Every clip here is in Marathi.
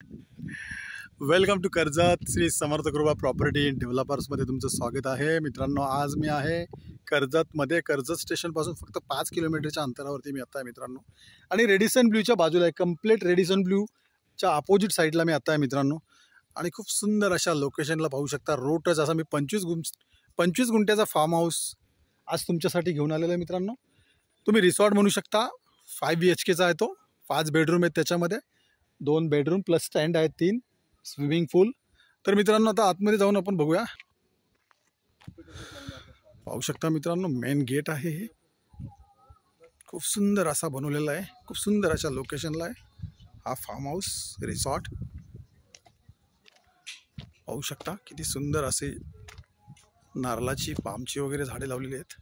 वेलकम टू कर्जत श्री समर्थ कृपा प्रॉपर्टी डेव्हलपर्समध्ये तुमचं स्वागत आहे मित्रांनो। आज मी आहे कर्जतमध्ये। कर्जत स्टेशनपासून फक्त 5 किलोमीटरच्या अंतरावरती मी आता आहे मित्रांनो। आणि रेडिसन ब्ल्यूच्या बाजूला आहे, कम्प्लीट रेडिसन ब्ल्यूच्या अपोजिट साईडला मी आता आहे मित्रांनो। आणि खूप सुंदर अशा लोकेशनला पाहू शकता। रोड टच असा मी 25 गुंठ्याचा फार्म हाऊस आज तुमच्यासाठी घेऊन आलेला आहे मित्रांनो। तुम्ही रिसॉर्ट म्हणू शकता। 5 BHKचा आहे तो, 5 बेडरूम आहेत त्याच्यामध्ये, 2 बेडरूम प्लस स्टँड आहेत, 3 स्विमिंग पूल। तर मित्रांनो आता आतमध्ये जाऊन आपण बघूया। पाहू शकता मित्रांनो, मेन गेट आहे हे, खूप सुंदर असा बनवलेला आहे, खूप सुंदर अशा लोकेशनला आहे हा फार्म हाऊस रिसॉर्ट। पाहू शकता किती सुंदर असे नारळाची, पामची वगैरे झाडे लावलेली आहेत।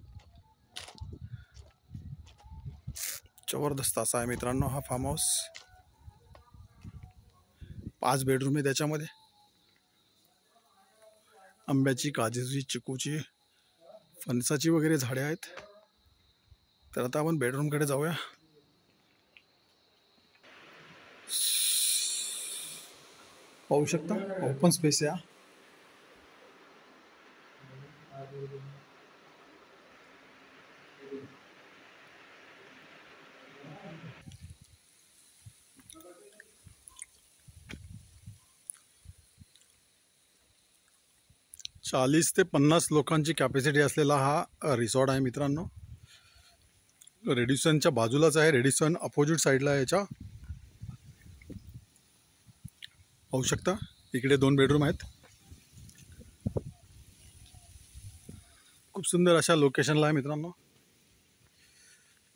जबरदस्त असा आहे मित्रांनो हा फार्म हाऊस। 5 बेडरूम आहे त्याच्यामध्ये, आंब्याची, काजूची, चिकूची, फणसाची वगैरे झाडे आहेत। तर आता आपण बेडरूमकडे जाऊया। पाहू शकता ओपन स्पेस आहे। 40 ते 50 लोकांची कॅपॅसिटी असलेला हा रिसॉर्ट आहे मित्रांनो। रेडिसनच्या बाजूलाच आहे, रेडिसन अपोजिट साईडला आहे याच्या। पाहू शकता इकडे 2 बेडरूम आहेत, खूप सुंदर अशा लोकेशनला आहे मित्रांनो।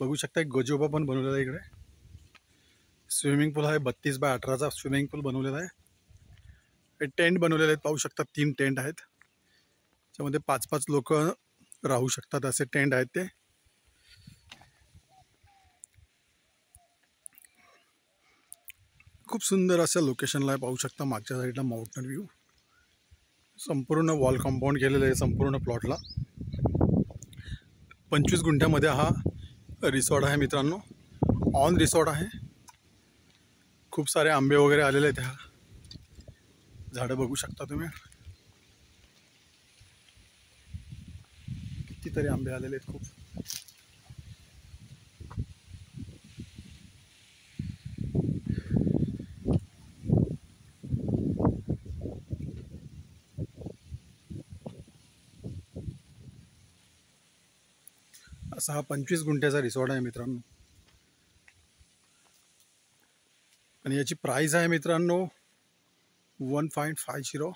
बघू शकता एक गोजोबा पण बनवलेला आहे इकडे। स्विमिंग पूल आहे, 32 बाय 18चा स्विमिंग पूल बनवलेला आहे। हे टेंट बनवलेले आहेत, पाहू शकता 3 टेंट आहेत, त्यामध्ये 5-5 लोक राहू शकतात असे टेंट आहेत ते। खूप सुंदर अशा लोकेशनला आहे, पाहू शकता मागच्या साईडला माउंटन व्ह्यू। संपूर्ण वॉल कंपाऊंड केलेलं आहे संपूर्ण प्लॉटला। 25 गुंठ्यामध्ये हा रिसॉर्ट आहे मित्रांनो, ऑन रिसॉर्ट आहे। खूप सारे आंबे वगैरे आलेले आहेत, ह्या झाडं बघू शकता तुम्ही, कितीतरी आंबे आलेले आहेत खूप। असा हा 25 गुंठ्याचा रिसॉर्ट आहे मित्रांनो। आणि याची प्राइस आहे मित्रांनो 1.50,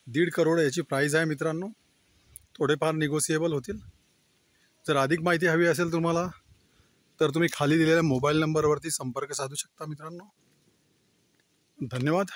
1.5 करोड याची प्राइस आहे मित्रांनो। थोडेफार निगोशिएबल होतील। जर अधिक माहिती हवी असेल तुम्हाला तर तुम्ही खाली दिलेल्या मोबाईल नंबरवरती संपर्क साधू शकता मित्रांनो। धन्यवाद।